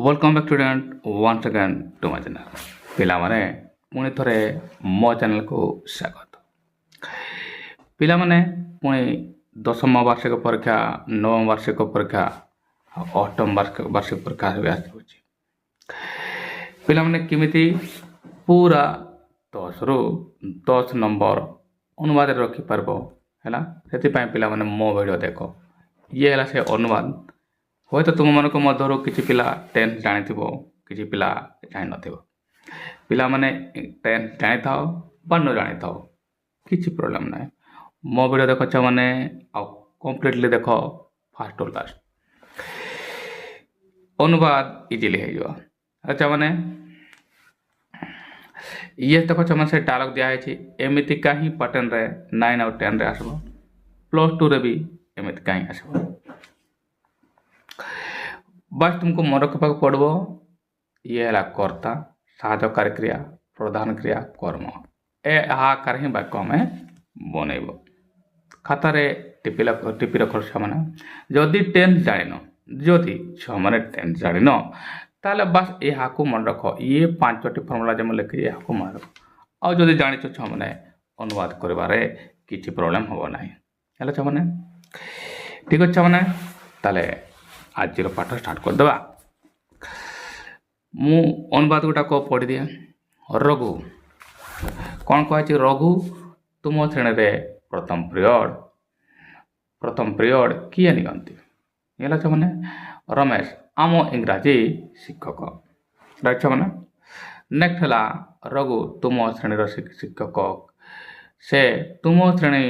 Welcome back student once again to my channel पिला माने पुणी थरे मो चैनल को स्वागत पिला माने पुणी दशम वार्षिक परीक्षा नवम वार्षिक परीक्षा अष्टम वार्षिक परीक्षा आसी पिला माने किमिति पूरा 10 रु 10 नंबर अनुवाद रखि परबो हैला सेति पय पिला माने मो वीडियो देखो ये हैला से अनुवाद हूँ तो तुम मानक मध्य किसी पिला टेन्थ जानी किसी पिला जान न पिला माने टेन्थ जानी था न जानी था किसी प्रोब्लेम ना मो वीडियो देख छ मैंने कंप्लीटली देख फास्ट टू लास्ट अनुवाद इजिली हो अच्छा मैंने ये देख छ से डायलॉग दिखाई एमती कहीं पैटर्न रे 9 आउट 10 रे आसबो +2 रे भी एमती कहीं आसबो बस तुमको मन रखा पड़ो ये है कर्ता साधकारी क्रिया प्रधान क्रिया कर्म ए आकार ही वाक्य में बनइब खातार टिपि रख मैंने जदि टेन्थ जान जदि छे टेन्थ जान ताले बस यहाँ को मन रख ये 5टी फर्मुला जब लिखी यहाँ को मन रख और जदि जान छे अनुवाद कर किसी प्रोब्लेम हम ना है छे ठीक अच्छे मैंने ताले आज पाठ स्टार्ट करदे मु अनुवाद गुटाक पढ़ी दिए रघु कौन कहे रघु तुम श्रेणी रे प्रथम पीरियड किए निगंती ये मैंने रमेश आम इंग्राजी शिक्षक राइट मैंने नेक्स्ट है रघु तुम श्रेणी शिक्षक से तुम श्रेणी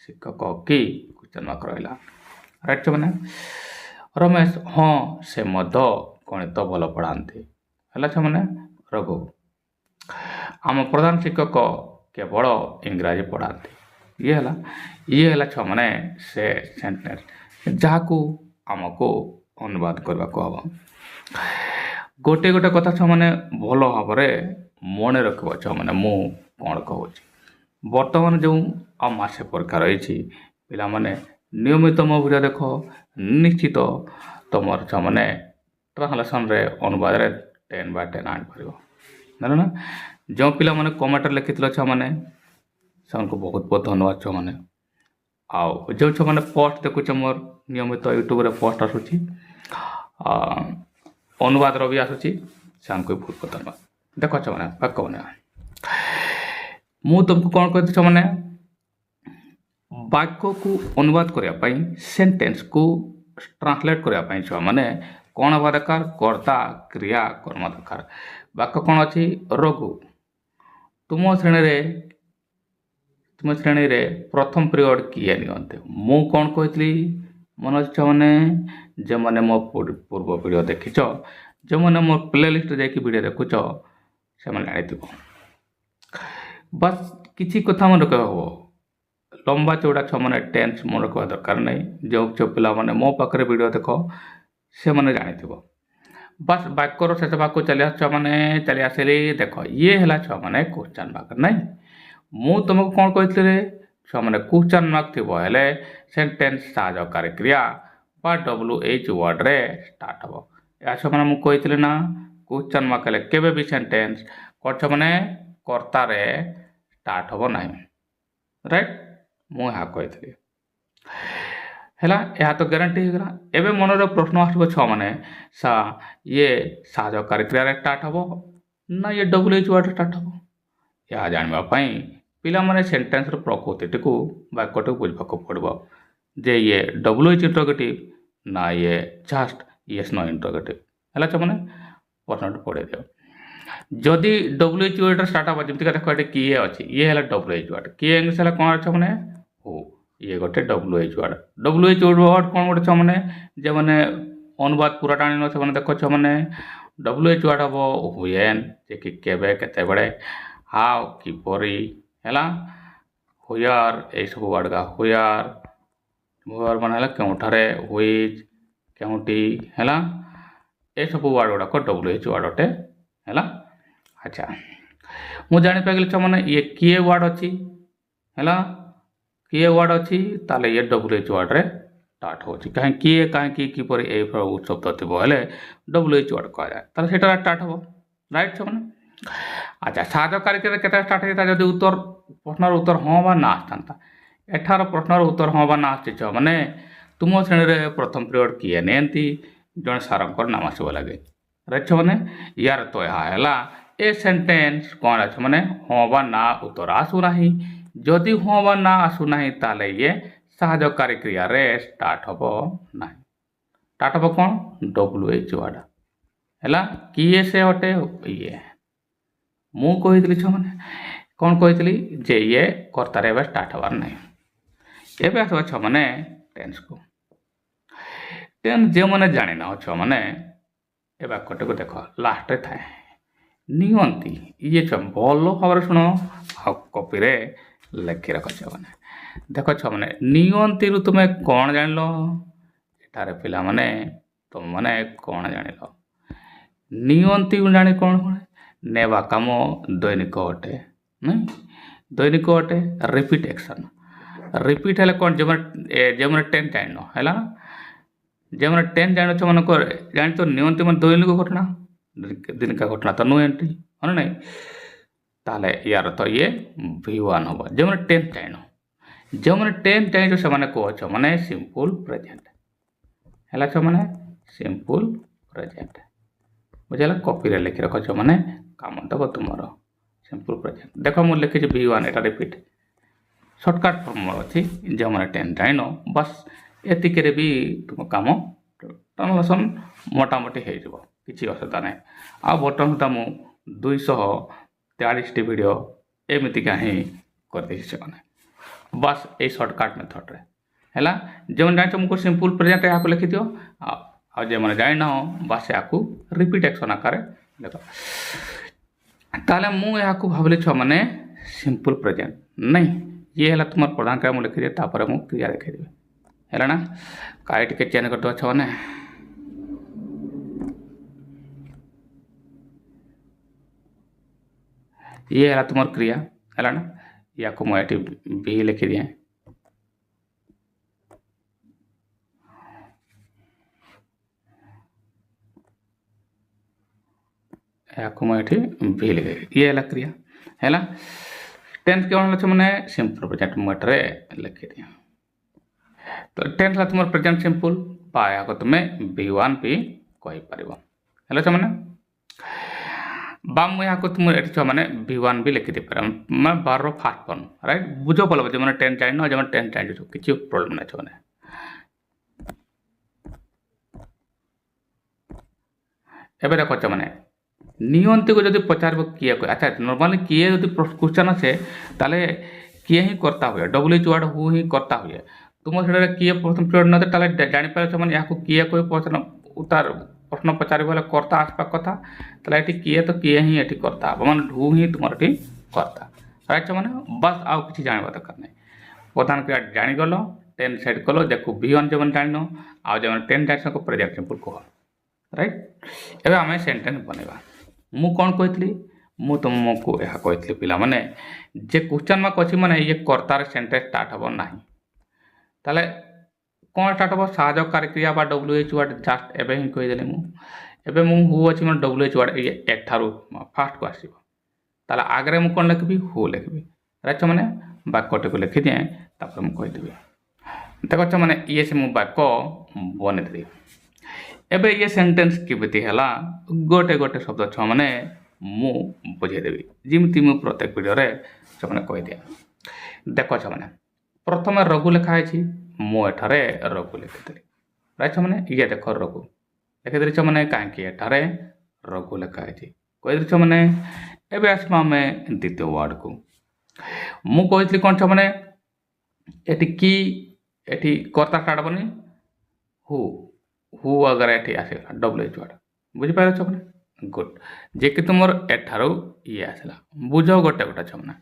शिक्षक कि क्वेश्चन मार्क रहा राइट मैंने रमेश हाँ से मध्य गणित भल पढ़ाती है मैंने रघु आम प्रधान शिक्षक केवल इंग्राजी पढ़ाती ये है मैंने से सेंटेंस जहाँ को आमको अनुवाद करने को हम गोटे गोटे कथा छे भल भाव मन रख मैंने मु कौन कहूँ बर्तमान जो आसे परीक्षा रही पिला माने नियमित मो वीडियो देख निश्चित तुम मैंने ट्रांसलेसन रे अनुवाद रे 10/10 आनी पार ना जो पिला माने कमेंट लिखी मैंने से बहुत बहुत धन्यवाद छो मैंने आउ जो छो मैंने पोस्ट देखुचे मोर नियमित यूट्यूब रे पोस्ट आसूची अनुवाद रो भी आसूची से बहुत बहुत धन्यवाद देख मैंने पाक मैंने मु तुमको कौन कहते मैंने वाक्य को अनुवाद करने सेंटेंस को ट्रांसलेट करने छुआ मैंने कौन हवा दरकार कर्ता क्रिया कर्म दरकार वाक्य कौन अच्छी रघु तुम श्रेणी रे प्रथम पीरियड किए नियंते मु कौन कही मन अच्छे मैंने जो मैंने मो पूर्व वीडियो देखिच जो मैंने मो प्ले लिस्ट जाकि वीडियो देखुच से जानी बस किसी कथा मन रख लंबा चौड़ा मैंने टेन्स मन रखा दरकार नहीं जो पिला माने मो पाखे वीडियो देख से मैंने जानी बस वाक्यर शेष भाग चली मैंने चली आसली देख ये है छुआ मैंने क्वेश्चन मार्क नहीं मु तुमको कौन कही छुआ मैंने क्वेश्चन मार्क थी सेंटेंस साहकारी क्रिया बा WH वर्ड रे स्टार्ट हम या मैंने मुझे कही ना क्वेश्चन मार्क हेल्ले केबे भी सेंटेंस कर मैंने कर्ता रे स्टार्ट हम ना राइट मु यहाँ कही है तो ग्यारंटी होगा एवं मन प्रश्न आसो छ मैंने ये साहकारी क्रिया स्टार्ट हम ना ये WH वर्ड स्टार्ट हम यह जानवाई पिला माने सेंटेंस प्रकृति को वाक्य को बुझा पड़ो जे ये WH इंटरोगेटिव ना ये जस्ट येस नो इंटरोगेटिव है मैंने प्रश्न पढ़े दियो जदि WH वर्ड स्टार्ट हम जमीक देख किए अच्छी ये है WH वर्ड किए इंग्लीश है कौन अच्छे मैंने हो ये गोटे WH वर्ड कौन गोटे छ मैंने जे मैंने अनुवाद पूरा टाणी न देख छ मैंने WH वर्ड हम हुएन जे कि केबे केते बड़े हाउ किपरि है हुयर ये सब वर्ड का हुयर मान केउठारे व्हिच केउटी है ये सब वर्ड गुड़ाक WH वर्ड अटे है अच्छा मु जानी पाइली मैंने ये किए वर्ड अच्छी है किए वर्ड अच्छी ताले ये WH वर्ड रे स्टार्ट होची कहीं किए कहीं किपर ए शब्द थी हेले WH वर्ड कह जाए ताले सेटा स्टार्ट हो राइट छो माने अच्छा साधकारी केते स्टार्ट होता जदि उत्तर प्रश्नर उत्तर हाँ बा ना आसता एठार प्रश्नर उत्तर हाँ बा ना आस माने तुम श्रेणी रे प्रथम पीरियड किए नियंती जन सारंकर नाम आसब लगे राइट छो माने यार तो यहाँ ए सेंटेंस कौन अच्छे माने हाँ बा ना उत्तर आसुना जदि हाँ बा ना आसुना ताले ये साहाय्यकारी क्रिया रे स्टार्ट हबो ना स्टार्ट हबो कौन WH वर्ड है किए से हटे ये मु कही छो माने कौन कही जे ये कर्तार एवं स्टार्ट हबार ना एवं आसो छ माने टेन्स को टेन्स जो मैंने जानी ना छ माने ए वाक्यटे को देख लास्ट रे थाए नियंती ये छ भल भाव शुण कॉपी रे लिखि रख मैंने देख छ माने नियंती रु तुम कौन जान एठारे पिला माने तुम माने कौन जान नियंती जानी कौन कौन नेवा काम दैनिक अटे नहीं दैनिक अटे रिपीट एक्शन रिपीट है कौन जो मैंने 10 जान है जो मैंने 10 जान मन जानी तो नियंती मन दैनिक घटना दिन का घटना तो नुएंटी है ना ताले यार तो ये V1 हम जो मैंने 10 जान जो मैंने 10 जान से मैंने कह माने सिंपल प्रेजेंट है छो माने सिंपल प्रेजेंट बुझे कॉपी रे लिखि रख माने काम दब तुम सिंपल प्रेजेंट देख मुझे लिखी V1 एटा रिपीट सर्टकट फॉर्म अच्छी जो मैंने 10 जान बस एतिक भी तुम काम ट्रांसलेशन मोटामोटी हो किसी असुविधा ना आ बर्तमान सुधा मु 243 वीडियो एमतीका ही करदे बस ये सर्टकट मेथड रे है जो मैंने जान मुझको सिंपल प्रेजेंट यहाँ लिखि दियो जो मैंने जान ना बस यहाँ रिपीट एक्शन आकार देख ताले मु यहाँ भाविली छ माने सिंपल प्रेजेंट नहीं ये है तुम प्रधान क्रिया मुझे लिखी तापर मु क्रिया देखेदेवी है ना कहीं टे चेंज करदे छ माने ये है तुम क्रिया है ना या को मुझे भी लिखी दिए या को मुझे भी लिखे ये है क्रिया है 10th के अच्छे मैंने सिंपल प्रेजेंट मुझे लिखी दिए तो 10th तुम प्रेजेंट सिंपल पाया को तुम्हें V1 भी कहीपर है छ मैंने बाम यहाँ को तुम ये मैंने V1 भी लिखी दे मैं 12 फास्ट फॉर्म राइट बुझ पड़े जो मैंने 10 जान जो मैंने 10 जान किसी प्रॉब्लम ना छो एवं देख मैंने नियंती को जब पचार किए अच्छा नॉर्मली किए जो क्वेश्चन अच्छे ताले किए ही करता हुए WH वर्ड हु ही करता हुए तुम से किए प्रथम पीरियड न ताले जापर मैंने यहाँ किए कोई प्रश्न उतार प्रश्न पचार बोले कर्ता आसपा कथा ताले ये किए तो किए ही ये करता मान हु ही तुम ये करता राइट मैंने बस आउ कि जानवा दरकार नहीं प्रधान क्रिया जानीगल 10 सेट कल देखो V1 जो मैंने जान आज जो मैंने 10 जान को प्रेजेंट सिंपल कह राइट एवं आम सेन्टेन्स बनवा मु कौन कही मु तुमको यह कही पिला माने जे क्वेश्चन मार्क अच्छी माने ये कर्तार सेंटेंस स्टार्ट हम ना ताले कौन स्टार्ट हम साहाय्यकारी क्रिया WH वर्ड जस्ट एवं ही कहीदेली मुझे मु हु अच्छी मैंने WH वर्ड ये एठारू फास्ट को आसो ताले आगे मुझे कौन लिखी हु लिखी राइट मैंने वाक्यटे को लिखी दिए तापर मुझे कहीदेवी देख मैंने ये से मुझे वाक्य बनईदेवी एबे ये सेंटेंस केमिति है गोटे गोटे शब्द छ माने मु बुझेदेवी जमी मु प्रत्येक वीडियो रे छ माने कहि दिया देख छ माने प्रथम रघु लिखाई मु एठारे रघु लिखिदेली राइट माने ये देख रघु लिखिदेली छ माने काहे एठारे रघु लिखाई कहि छ माने एबे आसमा में द्वितीय वर्ड को मु कहितली कोन छ माने एटी की एटी कर्ता स्टार्ट बनी हु अगर ये आसला WH वर्ड बुझीपार छमने गुड जे कि तुम एठारू ये आसला बुझ गोटे गोटे छमना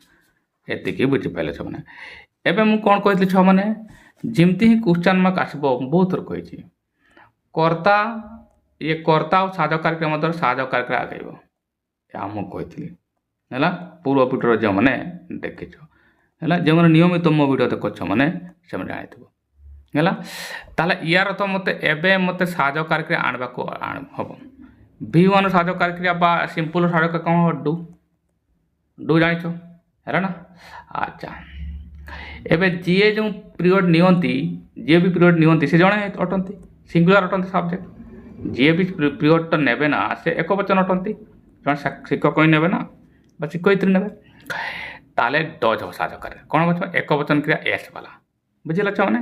एति बुझीपारे छमने एवं मुझे कौन कही छमने जमती ही क्वेश्चन मार्क आसब बहुत थर कही कर्ता ये कर्ता और साहाय्यकारी मध्य साहाय्यकारी आगेब या मुझे है पूर्व वीडियो जो मैंने देखी है जो मैंने नियमित मो वीडियो देख मैंने से जानी ହେଲା ତାହେଲେ ইয়ার তো মতে এবে মতে সাহায্যকারী ক্রিয়া আনবাকু হব V1 সাহায্যকারী ক্রিয়া বা সিম্পল সাহায্যকারী কম হব ডু জানিছ ହେଲା ନା ଆଚ୍ଛା ଏବେ ଯିଏ ଯେଉଁ ପିରିୟଡ଼ ନିଅନ୍ତି ଯିଏ ବି ପିରିୟଡ଼ ନିଅନ୍ତି ସେ ଜଣେ ଅଟନ୍ତି ସିଙ୍ଗୁଲାର ଅଟନ୍ତି ସବଜେକ୍ଟ ଯିଏ ବି ପିରିୟଡ଼ଟା ନେବେ ନା ସେ ଏକବଚନ ଅଟନ୍ତି ଜଣେ ଶିକ୍ଷକ ହିଁ ନେବେ ନା ବା ଶିକ୍ଷୟିତ୍ରୀ ନେବେ ତାହେଲେ ଡଜ୍ ହେବ ସାହାଯ୍ୟକାରୀ କ'ଣ କରୁଛ ଏକବଚନ କ୍ରିୟା ଏସ୍ ବାଲା ବୁଝିଲ ଛୁଆମାନେ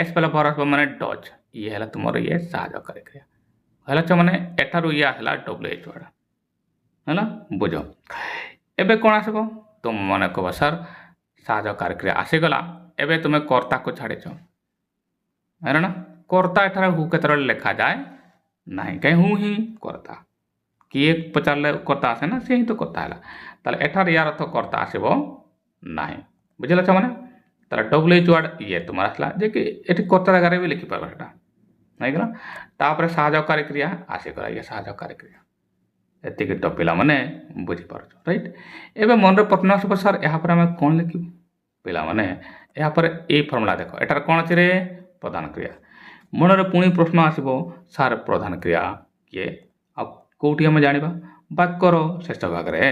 ଏସ୍ ବାଲା ଭର ଆସିବ ମାନେ ଡଜ୍ ଇଏ ହେଲା ତୁମର ଇଏ ସାହାଯ୍ୟକାରୀ କ୍ରିୟା ହେଲା ଛୁଆମାନେ ଏଠାରୁ ଇଏ ଆସିଲା WH ୱାର୍ଡ଼ ହେଲା ବୁଝ ଏବେ କ'ଣ ଆସିବ ତୁମ ମନେ କହିବ ସାର୍ ସାହାଯ୍ୟକାରୀ କ୍ରିୟା ଆସିଗଲା ଏବେ ତୁମେ କର୍ତ୍ତାକୁ ଛାଡ଼ିଛ ହେଲା ନା କର୍ତ୍ତା ଏଠାରେ ହୁ କେତେବେଳେ ଲେଖାଯାଏ ନାହିଁ କାହିଁ ହୁ ହିଁ କର୍ତ୍ତା କିଏ ପଚାରିଲେ କର୍ତ୍ତା ଆସେ ନା ସେ ହିଁ ତ କର୍ତ୍ତା ହେଲା ତାହେଲେ ଏଠାରେ ୟାର ଅର୍ଥ କର୍ତ୍ତା ଆସିବ ନାହିଁ ବୁଝିଲ ଛୁଆମାନେ ତାହେଲେ WH ୱାର୍ଡ଼ ଇଏ ତୁମର ଆସିଲା ଯେ କି ଏଠି କର୍ତ୍ତା ଜାଗାରେ ବି ଲେଖିପାରିବ ସେଟା ହେଇଗଲା ତାପରେ ସାହାଯ୍ୟକାରୀ କ୍ରିୟା ଆସିଗଲା ଇଏ ସାହାଯ୍ୟକାରୀ କ୍ରିୟା ଏତିକି ତ ପିଲାମାନେ ବୁଝିପାରୁଛ ରାଇଟ୍ ଏବେ ମନରେ ପ୍ରଶ୍ନ ଆସିବ ସାର୍ ଏହାପରେ ଆମେ କ'ଣ ଲେଖିବୁ ପିଲାମାନେ ଏହାପରେ ଏଇ ଫର୍ମୁଲା ଦେଖ ଏଠାରେ କ'ଣ ଅଛି ରେ ପ୍ରଧାନ କ୍ରିୟା ମନରେ ପୁଣି ପ୍ରଶ୍ନ ଆସିବ ସାର୍ ପ୍ରଧାନ କ୍ରିୟା କିଏ ଆଉ କେଉଁଠି ଆମେ ଜାଣିବା ବାକ୍ୟର ଶେଷ ଭାଗରେ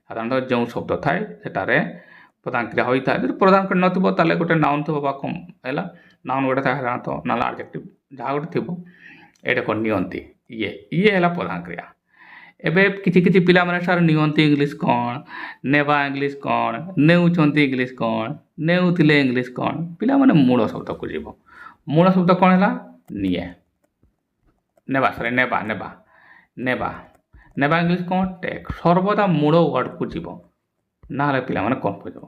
ସାଧାରଣତଃ ଯେଉଁ ଶବ୍ଦ ଥାଏ ସେଠାରେ ପ୍ରଧାନ କ୍ରିୟା ହୋଇଥାଏ ଯଦି ପ୍ରଧାନ କ୍ରିୟା ନଥିବ ତାହେଲେ ଗୋଟେ ନାଉନ୍ ଥିବ ବା କମ୍ ହେଲା ନାଉନ୍ ଗୋଟେ ଥାଏ ସାଧାରଣତଃ ନହେଲେ ଆଡଜେକ୍ଟିଭ୍ ଯାହା ଗୋଟେ ଥିବ ଏଇଟା କ'ଣ ନିଅନ୍ତି ଇଏ ହେଲା ପ୍ରଧାନ କ୍ରିୟା ଏବେ କିଛି କିଛି ପିଲାମାନେ ସାର୍ ନିଅନ୍ତି ଇଂଲିଶ କ'ଣ ନେବା ଇଂଲିଶ କ'ଣ ନେଉଛନ୍ତି ଇଂଲିଶ କ'ଣ ନେଉଥିଲେ ଇଂଲିଶ କ'ଣ ପିଲାମାନେ ମୂଳ ଶବ୍ଦକୁ ଯିବ ମୂଳ ଶବ୍ଦ କ'ଣ ହେଲା ନିଏ ନେବା ସରି ନେବା ନେବା ନେବା ନେବା ଇଂଲିଶ କ'ଣ ଟେକ୍ ସର୍ବଦା ମୂଳ ୱାର୍ଡ଼କୁ ଯିବ ନହେଲେ ପିଲାମାନେ କନଫ୍ୟୁଜ୍ ହେବ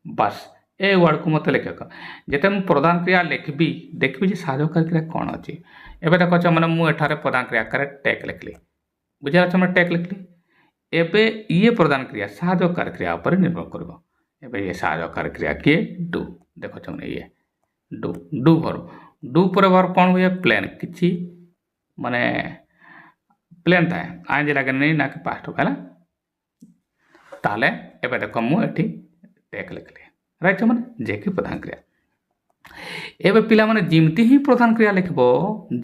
ବାସ୍ ଏ ୱାର୍ଡ଼କୁ ମୋତେ ଲେଖିବ ଯେତେ ମୁଁ ପ୍ରଧାନ କ୍ରିୟା ଲେଖିବି ଦେଖିବି ଯେ ସାହାଯ୍ୟକାରୀ କ୍ରିୟା କ'ଣ ଅଛି ଏବେ ଦେଖ ମାନେ ମୁଁ ଏଠାରେ ପ୍ରଧାନ କ୍ରିୟା ଆକାରରେ ଟେକ୍ ଲେଖିଲି ବୁଝିଲା ମାନେ ଟେକ୍ ଲେଖିଲି ଏବେ ଇଏ ପ୍ରଧାନ କ୍ରିୟା ସାହାଯ୍ୟକାରୀ କ୍ରିୟା ଉପରେ ନିର୍ଭର କରିବ ଏବେ ଇଏ ସାହାଯ୍ୟକାରୀ କ୍ରିୟା କିଏ ଡୁ ଦେଖ ମାନେ ଇଏ ଡୁ ଭର୍ବ ଡୁ ପରେ ଭର୍ବ କ'ଣ ହୁଏ ପ୍ଲେନ୍ କିଛି ମାନେ ପ୍ଲେନ୍ ଥାଏ ଆଇଁଜି ଲାଗେନି ନା କି ପାଷ୍ଟ ହେଲା ତାହେଲେ ଏବେ ଦେଖ ମୁଁ ଏଠି ଟେକ୍ ଲେଖିଲି ରାଇଟ୍ ମାନେ ଯିଏକି ପ୍ରଧାନ କ୍ରିୟା ଏବେ ପିଲାମାନେ ଯେମିତି ହିଁ ପ୍ରଧାନ କ୍ରିୟା ଲେଖିବ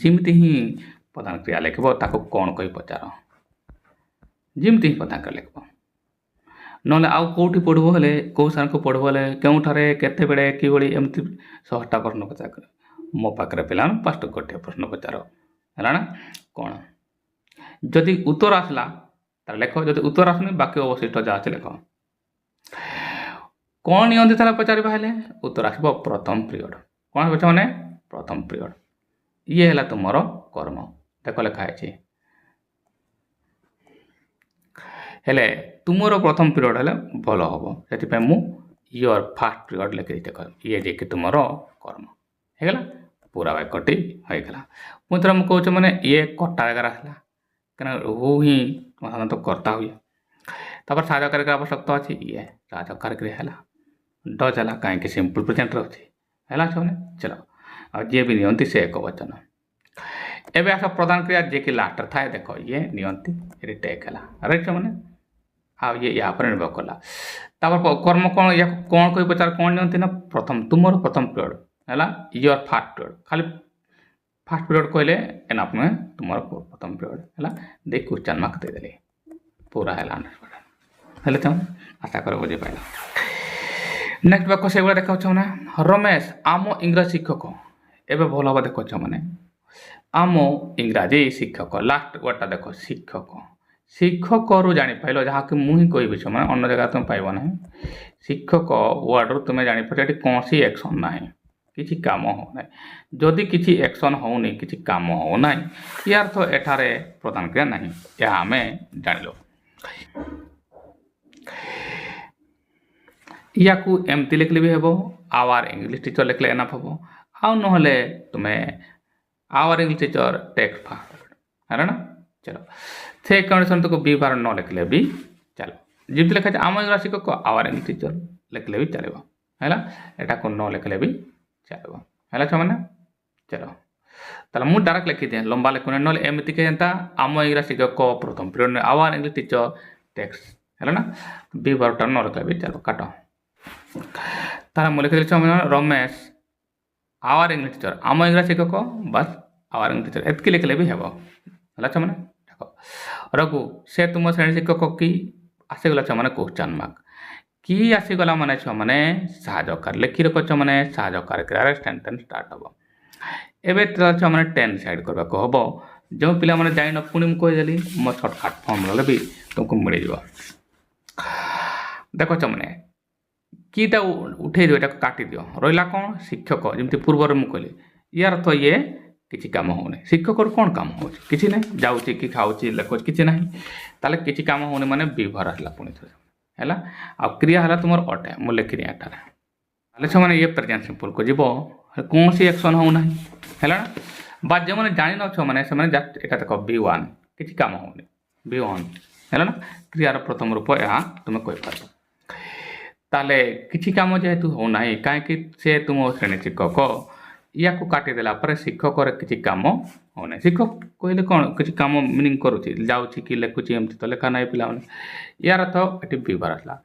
ଯେମିତି ହିଁ ପ୍ରଧାନ କ୍ରିୟା ଲେଖିବ ତାକୁ କ'ଣ କହି ପଚାର ଯେମିତି ହିଁ ପ୍ରଧାନ କ୍ରିୟା ଲେଖିବ ନହେଲେ ଆଉ କେଉଁଠି ପଢ଼ିବ ହେଲେ କେଉଁ ସାର୍ଙ୍କୁ ପଢ଼ିବ ହେଲେ କେଉଁଠାରେ କେତେବେଳେ କିଭଳି ଏମିତି 100ଟା ପ୍ରଶ୍ନ ପଚାର ମୋ ପାଖରେ ପିଲାମାନେ 5ଟା ଗୋଟିଏ ପ୍ରଶ୍ନ ପଚାର ହେଲା ନା କ'ଣ ଯଦି ଉତ୍ତର ଆସିଲା ତାହେଲେ ଲେଖ ଯଦି ଉତ୍ତର ଆସୁନି ବାକି ଅବଶିଷ୍ଟ ଯାହା ଅଛି ଲେଖ କ'ଣ ନିଅନ୍ତି ତାହେଲେ ପଚାରିବା ହେଲେ ଉତ୍ତର ଆସିବ ପ୍ରଥମ ପିରିୟଡ଼ କ'ଣ ହେଉଛି ମାନେ ପ୍ରଥମ ପିରିୟଡ଼ ଇଏ ହେଲା ତୁମର କର୍ମ ଦେଖ ଲେଖା ହେଇଛି ହେଲେ ତୁମର ପ୍ରଥମ ପିରିୟଡ଼ ହେଲେ ଭଲ ହେବ ସେଥିପାଇଁ ମୁଁ ଇୟର ଫାର୍ଷ୍ଟ ପିରିୟଡ଼ ଲେଖିଦେଇଛି ଦେଖ ଇଏ ଯିଏକି ତୁମର କର୍ମ ହେଇଗଲା ପୁରା ବାକ୍ୟଟି ହୋଇଗଲା ପୁଣି ଥରେ ମୁଁ କହୁଛି ମାନେ ଇଏ କଟା ଜାଗାରେ ଆସିଲା କାରଣ ହୁ ହିଁ ସାଧାରଣତଃ କର୍ତ୍ତା ହୁଏ ତାପରେ ସାହାଯ୍ୟକାରୀ କ୍ରିୟା ଆବଶ୍ୟକତା ଅଛି ଇଏ ସାହାଯ୍ୟକାରୀ କ୍ରିୟା ହେଲା ଡଜ୍ ହେଲା କାହିଁକି ସିମ୍ପଲ୍ ପ୍ରେଜେଣ୍ଟରେ ଅଛି ହେଲା ଛୁଆମାନେ ଚଲ ଆଉ ଯିଏ ବି ନିଅନ୍ତି ସେ ଏକବଚନ ଏବେ ଆସ ପ୍ରଧାନ କ୍ରିୟା ଯିଏକି ଲାଷ୍ଟରେ ଥାଏ ଦେଖ ଇଏ ନିଅନ୍ତି ଏଠି ଟେକ୍ ହେଲା ରାଇଟ୍ ଛୁଆମାନେ ଆଉ ଇଏ ୟା ଉପରେ ନିର୍ଭର କଲା ତାପରେ କର୍ମ କ'ଣ ୟାକୁ କ'ଣ କହି ପଚାର କ'ଣ ନିଅନ୍ତି ନା ତୁମର ପ୍ରଥମ ପିରିୟଡ଼ ହେଲା ଇୟର ଫାର୍ଷ୍ଟ ପିରିୟଡ଼ ଖାଲି ଫାର୍ଷ୍ଟ ପିରିୟଡ଼ କହିଲେ ଏନାଫ୍ ନୁହେଁ ତୁମର ପ୍ରଥମ ପିରିୟଡ଼ ହେଲା ଦେଇ କ୍ୱେଶ୍ଚନ୍ ମାର୍କ ଦେଇଦେଲି ପୁରା ହେଲା 100% ହେଲେ ତୁମେ ଆଶା କର ବୁଝିପାରିଲ ନେକ୍ସଟ ବାକ୍ୟ ସେଗୁଡ଼ା ଦେଖାଉଛ ମାନେ ରମେଶ ଆମ ଇଂରାଜୀ ଶିକ୍ଷକ ଏବେ ଭଲ ହେବ ଦେଖାଉଛ ମାନେ ଆମ ଇଂରାଜୀ ଶିକ୍ଷକ ଲାଷ୍ଟ ୱାର୍ଡ଼ଟା ଦେଖ ଶିକ୍ଷକ ଶିକ୍ଷକରୁ ଜାଣିପାରିଲ ଯାହାକି ମୁଁ ହିଁ କହିବି ମାନେ ଅନ୍ୟ ଜାଗାରେ ତୁମେ ପାଇବ ନାହିଁ ଶିକ୍ଷକ ୱାର୍ଡ଼ରୁ ତୁମେ ଜାଣିପାରିବ ଏଠି କୌଣସି ଆକ୍ସନ୍ ନାହିଁ କିଛି କାମ ହେଉନାହିଁ ଯଦି କିଛି ଆକ୍ସନ୍ ହେଉନି କିଛି କାମ ହେଉନାହିଁ ୟାର ତ ଏଠାରେ ପ୍ରଦାନ କ୍ରିୟା ନାହିଁ ଏହା ଆମେ ଜାଣିଲୁ ୟାକୁ ଏମିତି ଲେଖିଲେ ବି ହେବ ଆୱାର ଇଂଲିଶ ଟିଚର ଲେଖିଲେ ଏନାଫ୍ ହେବ ଆଉ ନହେଲେ ତୁମେ our English teacher takes first ହେଲା ନା ଚଲ ସେ କଣ୍ଡିସନ୍ ତୁକୁ ବି ବାର ନ ଲେଖିଲେ ବି ଚାଲ ଯେମିତି ଲେଖା ଆମ ଇଂରାଜୀ ଶିକ୍ଷକ ଆୱାର ଇଂଲିଶ ଟିଚର ଲେଖିଲେ ବି ଚାଲିବ ହେଲା ଏଟାକୁ ନ ଲେଖିଲେ ବି ଚାଲିବ ହେଲା ଛୁଆମାନେ ଚଲ ତାହେଲେ ମୁଁ ଡାଇରେକ୍ଟ ଲେଖିଦିଏ ଲମ୍ବା ଲେଖୁନି ନହେଲେ ଏମିତିକି ଯେନ୍ତା ଆମ ଇଂରାଜୀ ଶିକ୍ଷକ ପ୍ରଥମ period our English teacher takes ହେଲା ନା ବି ବାରଟା ନ ଲେଖିଲେ ବି ଚାଲ କାଟ ତାହେଲେ ମୁଁ ଲେଖିଦେଲି ଛୁଆମାନେ ରମେଶ आवर इंग्लिश टीचर आम इंग्राजी शिक्षक बस आवर इंग्लिश टीचर एतकी लिखले भी हेब है छुआने देख रघु से तुम श्रेणी शिक्षक कि आसीगला छुआने क्वेश्चन मार्क कि आसीगला माने छुआने साहाय्यकार लिखि रख माने साहाय्यकार क्रियार सेंटेंस स्टार्ट हम एवं छुआने 10 साइड करने को हम जो पिला माने जाइन पुणी कहीदेली मो सर्टकट फर्मुला भी तुमको मिल जाव देख छुआने किटा उठे दियो एटा काटी दियो रहिला कौन शिक्षक जमती पूर्वर मु कहली यार तो ये किसी काम होने शिक्षक कौन काम हो किसी ना जाऊँगी कि खाऊँ लेखुच किसी ना ताले किसी काम होने माने विभर आसला पुणी थे है आ क्रिया है तुम अटे मुझे लिखिनी एटारे ताले ये प्रेजेंट सिंपल को जीव कौन सी एक्शन होना है बा जो मैंने जान न मैंने जस्ट यहाँ देख B1 किसी काम होनी B1 है ना क्रियार प्रथम रूप यहाँ तुम्हें कहीपर ताले किसी काम जेहेतु होना कहीं से तुम श्रेणी शिक्षक या काटिदेला शिक्षक किसी काम होना शिक्षक कहले कौन किसी काम मीनिंग करुच्ची जाऊँगी कि लिखुची एमती तो लेखा ना पिला यार तो ये विभर आसला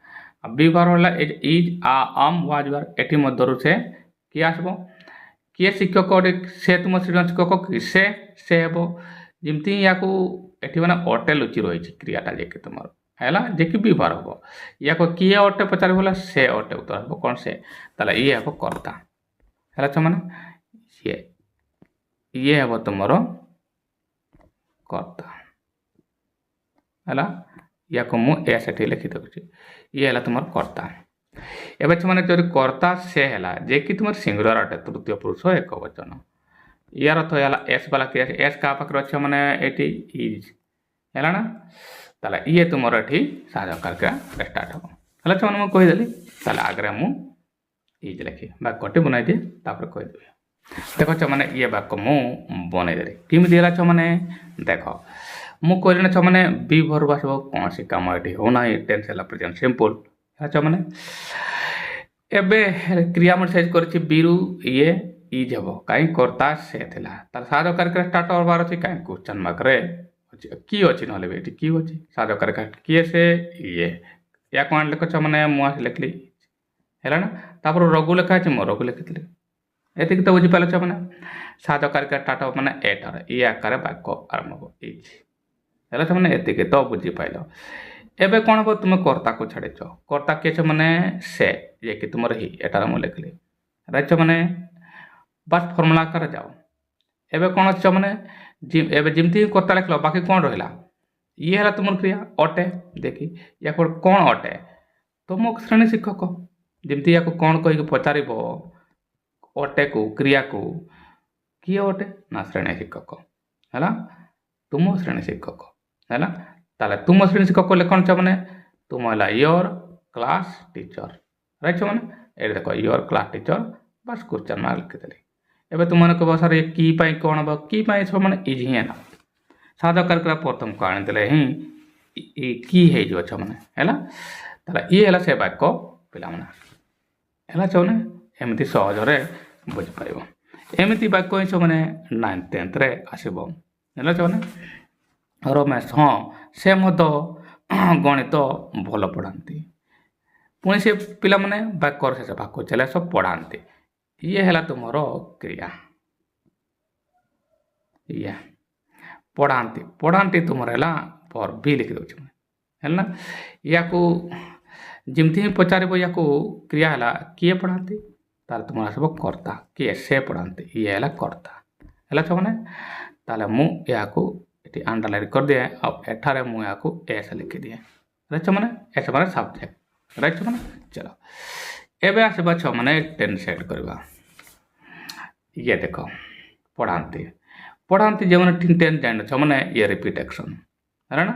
विभर है इज आ आम वाज वार एटी मध्यरु से किए आसब किए शिक्षक से तुम श्रेणी शिक्षक कि से हेब जमती या मैंने अटे लुचि रही क्रियाटा जे कि तुम है जे कि विभर हम या किए अटे पचार बोला से अटे उत्तर हम कौन से ताला ये हम कर्ता है मैंने ये हम तुम कर्ता है या को मुझे से लिखि दूसरी ये है तुम कर्ता एवं मैंने जो कर्ता से है जे कि तुम सिंगुलर अटे तृतीय पुरुष एक वचन यार अर्थ है एस वाला क्रिया एस क्या पाखे अच्छे मैंने ये इज है ना ताला ये तुम ये साहाय्यकार क्रिया स्टार्ट हम है मैंने मुझे कहीदेली ताला आगे मुझे इज लिखी वाक्यटी बनाई दिए तापर कहीदेवी देख मैंने ये वाक्य मुझे बनईदेली किमी है मैंने देख मुझे कहली ना मैंने बी भर आस कौन सी कम ये होना टेंस है प्रेजेंट सिंपल है मैंने एवं क्रिया मुझे साइज कर बीरु ये इज हम कहीं कर्ता से साहाय्यकार क्रिया स्टार्ट होबार अच्छे कहीं क्वेश्चन मार्क रे कि अच्छी ना ये कि अच्छी साहाय्यकार किए से ये या कौन लिख मैंने मुझे लिखली है ना तापर रघु लिखा है मो रघु लिखी ये तो बुझीपार मैंने साहाय्यकार क्रिया स्टार्ट हम मैंने एटार ये आकार वाक्य आरंभ हम इज है मैंने ये तो बुझीपाल एवं कौन हम तुम कर्ता को छाड़ीच कर्ता किए मैंने से ये कि तुम ही एटार मुझे लिखली रच मैंने बस फर्मुला आकार जाओ एवं कौन अच्छे मैंने जमती कर्ता लिख बाकी कौन रहा ये है तुम क्रिया अटे देखी या कौन अटे तुम श्रेणी शिक्षक जमती या कौन कहीकि पचार अटे को क्रिया को किए अटे ना श्रेणी शिक्षक है तुम श्रेणी शिक्षक है ताले तुम श्रेणी शिक्षक लिखन मैंने तुम है योर क्लास टीचर रच मैंने ये देख योर क्लास टीचर बस क्वेश्चन मार्क लिखिदेली एवं तुम कह सर कि कौन हम कि सब मैंने इज ही ना साहाय्यकार क्रिया प्रथम को आनीदे ही कि हो मैंने है ये है से वाक्य पिला है मैंने एमती सहजरे बुझीपर एमती वाक्य ही मैंने 9th 10th रे आसब है मैंने रमेश हाँ से गणित भल पढ़ाती पुणी से पिला माने वाक्यर शेष भाग चले सब पढ़ाते ये है तुम क्रिया ये पढ़ाती पढ़ाती तुम है पर भी लिखि दूसरी है ना या जमती ही पचार या क्रिया है किए पढ़ाती ताल तुम आसब कर्ता किए से पढ़ाती ये है कर्ता है मैंने ताले मुझे अंडरलाइन कर दिए एठारे मुझे एस लिखि दिए रच मैंने एस मैंने सब्जेक्ट रच मैंने चलो एवं आसवा मैंने 10 सेट करवा ये देख पढ़ाती पढ़ाती जो मैंने 10 जान मैंने ये रिपीट एक्शन है ना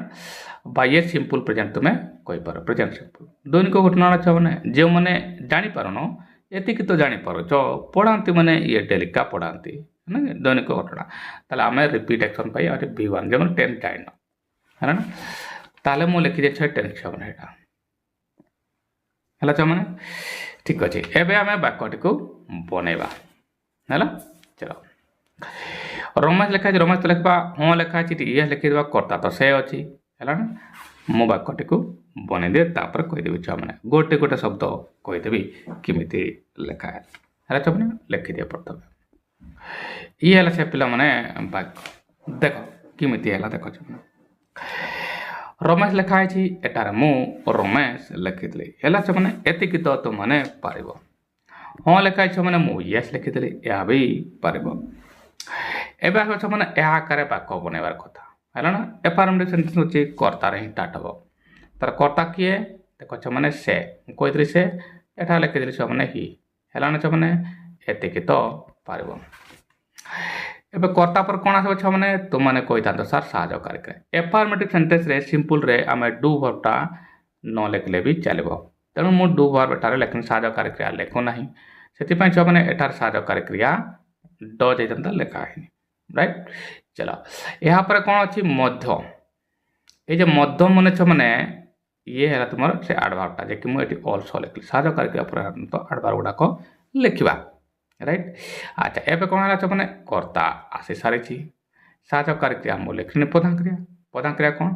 बा ये सिंपल प्रेजेंट तुम्हें कहीपर प्रेजेंट सिंपल दैनिक घटना मैंने जो मैंने जापार ये तो जापार पढ़ाती मैंने ये डेलिका पढ़ाती है ना दैनिक घटना ताले आम रिपीट एक्शन पाई B1 जो 10 जाइन है ना ताले मुझे लिखी दे 10 7 है मैंने ठीक अच्छे एवं आम वाक्यटी को बनवा है चलो रमेश लिखा रमेश तो लिखा हाँ लिखाई ये लिखिदेवा कर्ता तो से अच्छी है ना मो वाक्यटी को बनईदे कहीदेवी छुआ मैंने गोटे गोटे शब्द कहीदेवी किमिति लिखा ହେଲା ଛୁଆମାନେ ଲେଖିଦିଅ ପ୍ରଥମେ ଇଏ ହେଲା ସେ ପିଲାମାନେ ବାକ୍ୟ ଦେଖ କେମିତି ହେଲା ଦେଖ ଛୁଆମାନେ ରମେଶ ଲେଖା ହେଇଛି ଏଠାରେ ମୁଁ ରମେଶ ଲେଖିଥିଲି ହେଲା ଛୁଆମାନେ ଏତିକି ତ ତୁମମାନେ ପାରିବ ହଁ ଲେଖା ହେଇଛି ଛୁଆମାନେ ମୁଁ ୟେସ୍ ଲେଖିଥିଲି ଏହା ବି ପାରିବ ଏବେ ଆସିବ ଛୁଆମାନେ ଏହା ଆକାରରେ ବାକ୍ୟ ବନେଇବାର କଥା ହେଲା ନା ଏଫର୍ମେଟିଭ ସେଣ୍ଟେନ୍ସ ହେଉଛି କର୍ତ୍ତାରେ ହିଁ ଷ୍ଟାର୍ଟ ହେବ ତାର କର୍ତ୍ତା କିଏ ଦେଖ ଛୁଆମାନେ ସେ ମୁଁ କହିଥିଲି ସେ ଏଠାରେ ଲେଖିଥିଲି ଛୁଆମାନେ ହି ହେଲା ନା ଛୁଆମାନେ ଏତିକି ତ ପାରିବ ଏବେ କର୍ତ୍ତା ପରେ କ'ଣ ଆସିବ ଛୁଆମାନେ ତୁମମାନେ କହିଥାନ୍ତ ସାର୍ ସାହାଯ୍ୟକାରୀ କ୍ରିୟା ଏଫର୍ମେଟିଭ ସେଣ୍ଟେନ୍ସରେ ସିମ୍ପଲରେ ଆମେ ଡୁ ଭର୍ବଟା ନ ଲେଖିଲେ ବି ଚାଲିବ ତେଣୁ ମୁଁ ଡୁ ଭର୍ବ ଏଠାରେ ଲେଖିନି ସାହାଯ୍ୟକାରୀ କ୍ରିୟା ଲେଖୁନାହିଁ ସେଥିପାଇଁ ଛୁଆମାନେ ଏଠାରେ ସାହାଯ୍ୟକାରୀ କ୍ରିୟା ଡଜ୍ ହେଇଥାନ୍ତା ଲେଖା ହେଇନି ରାଇଟ୍ ଚାଲ ଏହାପରେ କ'ଣ ଅଛି ମଧ୍ୟ এই যে মধ্য মনে ছুଆମାନେ ଇଏ ହେଲା ତୁମର ସେ ଆଡ଼ଭାର୍ବଟା ଯେ କି ମୁଁ ଏଠି ଅଲସୋ ଲେଖିଲି ସାହାଯ୍ୟକାରୀ କ୍ରିୟା ପରେ ତ ଆଡ଼ଭାର୍ବ ଗୁଡ଼ାକ ଲେଖିବା ରାଇଟ୍ ଆଚ୍ଛା ଏବେ କ'ଣ ହେଲା ଛୁଆମାନେ କର୍ତ୍ତା ଆସି ସାରିଛି ସାହାଯ୍ୟକାରୀ କ୍ରିୟା ମୁଁ ଲେଖିନି ପ୍ରଧାନ କ୍ରିୟା କ'ଣ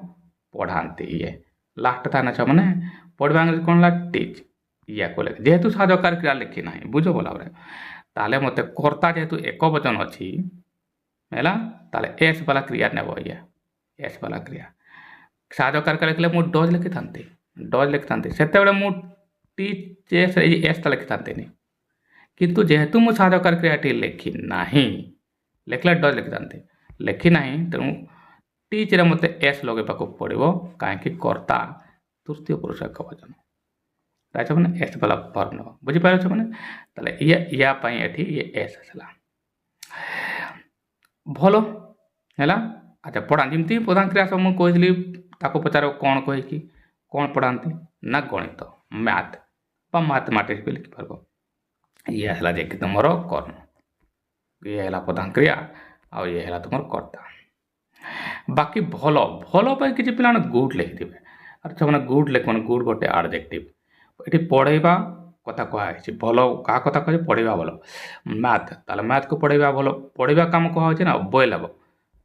ପଢ଼ାନ୍ତି ଇଏ ଲାଷ୍ଟ ଥାଏ ନା ଛୁଆମାନେ ପଢ଼ିବା ଇଂରେଜୀ କ'ଣ ହେଲା ଟିଚ୍ ଇୟାକୁ ଲେଖି ଯେହେତୁ ସାହାଯ୍ୟକାରୀ କ୍ରିୟା ଲେଖି ନାହିଁ ବୁଝ ଭଲ ଭାବରେ ତାହେଲେ ମୋତେ କର୍ତ୍ତା ଯେହେତୁ ଏକ ବଚନ ଅଛି ହେଲା ତାହେଲେ ଏସ୍ ବାଲା କ୍ରିୟା ନେବ ଇଏ ଏସ୍ ବାଲା କ୍ରିୟା ସାହାଯ୍ୟକାରୀ କ୍ରିୟା ଲେଖିଲେ ମୁଁ ଡଜ୍ ଲେଖିଥାନ୍ତି ସେତେବେଳେ ମୁଁ ଟିଚ୍ ଏସ୍ଟା ଲେଖିଥାନ୍ତିନି କିନ୍ତୁ ଯେହେତୁ ମୁଁ ସାହାଯ୍ୟକାରୀ କ୍ରିୟାଟି ଲେଖି ନାହିଁ ଲେଖିଲେ ଡଜ୍ ଲେଖିଥାନ୍ତି ଲେଖି ନାହିଁ ତେଣୁ ଟିଚ୍ରେ ମୋତେ ଏସ୍ ଲଗାଇବାକୁ ପଡ଼ିବ କାହିଁକି କର୍ତ୍ତା ତୃତୀୟ ପୁରୁଷ ଏକ ବଚନ ରାଇଟ୍ ମାନେ ଏସ୍ ବାଲା ଫର୍ମ ନେବ ବୁଝିପାରିଛ ମାନେ ତାହେଲେ ୟା ପାଇଁ ଏଠି ଇଏ ଏସ୍ ଆସିଲା ଭଲ ହେଲା ଆଚ୍ଛା ପଢ଼ା ଯେମିତି ପ୍ରଧାନ କ୍ରିୟା ସବୁ ମୁଁ କହିଥିଲି ତାକୁ ପଚାର କ'ଣ କହିକି କ'ଣ ପଢ଼ାନ୍ତି ନା ଗଣିତ ମ୍ୟାଥ୍ ବା ମାଥମାଟିକ୍ସ ବି ଲେଖିପାରିବ ଇଏ ହେଲା ଯେ କି ତୁମର କର୍ମ ଇଏ ହେଲା ପ୍ରଧାନ କ୍ରିୟା ଆଉ ଇଏ ହେଲା ତୁମର କର୍ତ୍ତା ବାକି ଭଲ ପାଇଁ କିଛି ପିଲାମାନେ ଗୁଡ୍ ଲେଖିଥିବେ ଆରେ ସେମାନେ ଗୁଡ୍ ଲେଖମାନେ ଗୁଡ୍ ଗୋଟେ ଆଡଜେକ୍ଟିଭ୍ ଏଠି ପଢ଼େଇବା କଥା କୁହାଯାଇଛି ଭଲ କାହା କଥା କୁହାଯାଇଛି ପଢ଼େଇବା ଭଲ ମ୍ୟାଥ୍ ତାହେଲେ ମ୍ୟାଥ୍କୁ ପଢ଼େଇବା ଭଲ ପଢ଼େଇବା କାମ କୁହାହେଉଛି ନା ବୋଇଲ ହେବ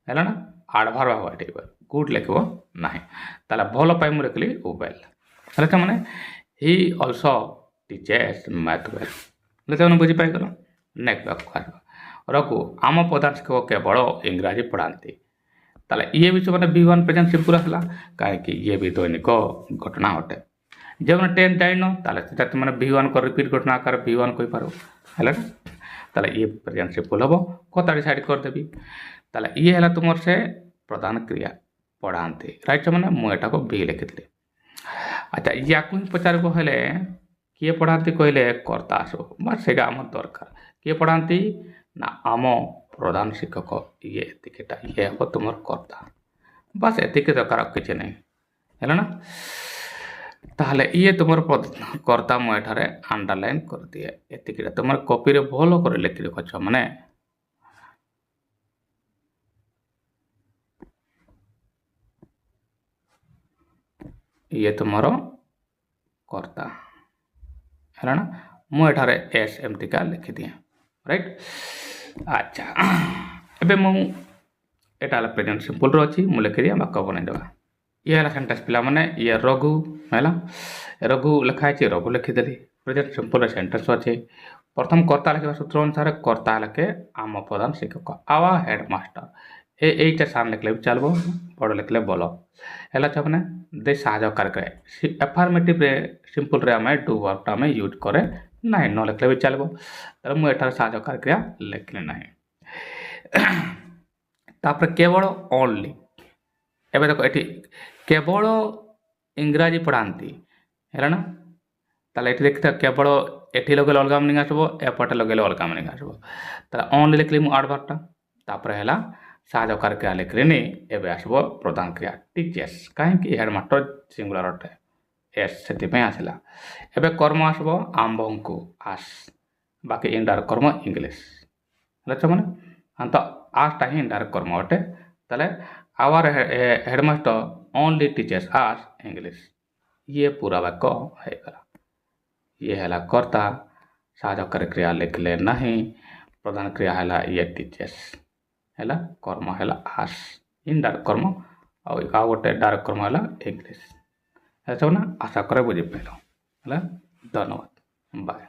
ହେଲା ନା ଆଡ଼ଭାର୍ବ ହେବ ଏଠି ଗୁଡ୍ ଲେଖିବ ନାହିଁ ତାହେଲେ ଭଲ ପାଇଁ ମୁଁ ଲେଖିଲି ୱେଲ୍ ହେଲେ ସେମାନେ ହି ଅଲସୋ ଟିଚେସ୍ ମ୍ୟାଥ୍ ୱେଲ୍ ହେଲେ ସେମାନେ ବୁଝିପାଇଗଲ ନେକ୍ସଟ ବାକ୍ୟ ରଘୁ ଆମ ପ୍ରଧାନ ଶିକ୍ଷକ କେବଳ ଇଂରାଜୀ ପଢ଼ାନ୍ତି ତାହେଲେ ଇଏ ବି ସେମାନେ V1 ପ୍ରେଜେଣ୍ଟ ସିମ୍ପଲ୍ ଆସିଲା କାହିଁକି ଇଏ ବି ଦୈନିକ ଘଟଣା ଅଟେ ଯେଉଁମାନେ 10 ଜାଣିନ ତାହେଲେ ସେଟା ତୁମେ V1 ରିପିଟ୍ ଘଟଣା ଆକାର V1 କହିପାରିବ ହେଲା ନା ତାହେଲେ ଇଏ ପ୍ରେଜେଣ୍ଟ ସିମ୍ପଲ୍ ହେବ କଥାଟି ସାଇଡ୍ କରିଦେବି ତାହେଲେ ଇଏ ହେଲା ତୁମର ସେ ପ୍ରଧାନ କ୍ରିୟା ପଢ଼ାନ୍ତି ରାଇଟ୍ ସେମାନେ ମୁଁ ଏଟାକୁ ଭି ଲେଖିଥିଲି ଆଚ୍ଛା ୟାକୁ ହିଁ ପଚାରିବ ହେଲେ କିଏ ପଢ଼ାନ୍ତି କହିଲେ କର୍ତ୍ତା ଆସିବ ବାସ୍ ସେଇଟା ଆମର ଦରକାର କିଏ ପଢ଼ାନ୍ତି ନା ଆମ ପ୍ରଧାନ ଶିକ୍ଷକ ଇଏ ଏତିକିଟା ଇଏ ହେବ ତୁମର କର୍ତ୍ତା ବାସ୍ ଏତିକି ଦରକାର କିଛି ନାହିଁ ହେଲା ନା ତାହେଲେ ଇଏ ତୁମର କର୍ତ୍ତା ମୁଁ ଏଠାରେ ଆଣ୍ଡରଲାଇନ୍ କରିଦିଏ ଏତିକିଟା ତୁମର କପିରେ ଭଲ କରି ଲେଖି ରଖୁଛ ମାନେ ଇଏ ତୁମର କର୍ତ୍ତା ହେଲା ନା ମୁଁ ଏଠାରେ ଏସ୍ ଏମିତିକା ଲେଖିଦିଏ ରାଇଟ୍ ଆଚ୍ଛା ଏବେ ମୁଁ ଏଟା ହେଲା ପ୍ରେଜେଣ୍ଟ ସିମ୍ପଲ୍ର ଅଛି ମୁଁ ଲେଖିଦିଏ ବାକ୍ୟ ବନେଇଦେବା ଇଏ ହେଲା ସେଣ୍ଟେନ୍ସ ପିଲାମାନେ ଇଏ ରଘୁ ହେଲା ରଘୁ ଲେଖା ହେଇଛି ରଘୁ ଲେଖିଦେଲି ପ୍ରେଜେଣ୍ଟ ସିମ୍ପଲ୍ର ସେଣ୍ଟେନ୍ସ ଅଛି ପ୍ରଥମ କର୍ତ୍ତା ଲେଖିବା ସୂତ୍ର ଅନୁସାରେ କର୍ତ୍ତା ଲେଖେ ଆମ ପ୍ରଧାନ ଶିକ୍ଷକ ଆୱା ହେଡ଼ମାଷ୍ଟର এইটা সান লিখলে भी चलो बड़ लिखले बोल है छुआने दे साहाय्यकारी क्रिया एफर्मेटिव सिंपल रे आम डू वर्बटा आम यूज करे ना न लिखले भी चलो तो मुझे साहाय्यकारी क्रिया लिखली ना तापर केवल ओनली एवं देख ये केवल इंग्राजी पढ़ाती है ना ताले ये देखते केवल एटी लगे अलग मिनिंग आसो एपटे लगे अलग मिनिंग आसो ताले ओनली लिखली मुझे आडभार्बटा तापर है साहाय्यकारी क्रिया लिखलिनी एवं आसो प्रधान क्रिया टीचर्स कहीं हेडमास्टर सिंगुलर अटे एस से आसला एवं कर्म आसो आंब को आस बाकी इंडायरेक्ट कर्म इंग्लीश मैंने हाँ तो आसटा ही इंडायरेक्ट कर्म अटे ताले our headmaster only teaches us English ये पूरा वाक्य होगा ये है कर्ता साहाय्यकारी क्रिया लिखले नहीं प्रधान क्रिया है ये टीचर्स है कर्म है आस इनडायरेक्ट कर्म और गोटे डायरेक्ट कर्म है इंग्लीश सब ना आशा करे बुझी पाइल है धन्यवाद बाय।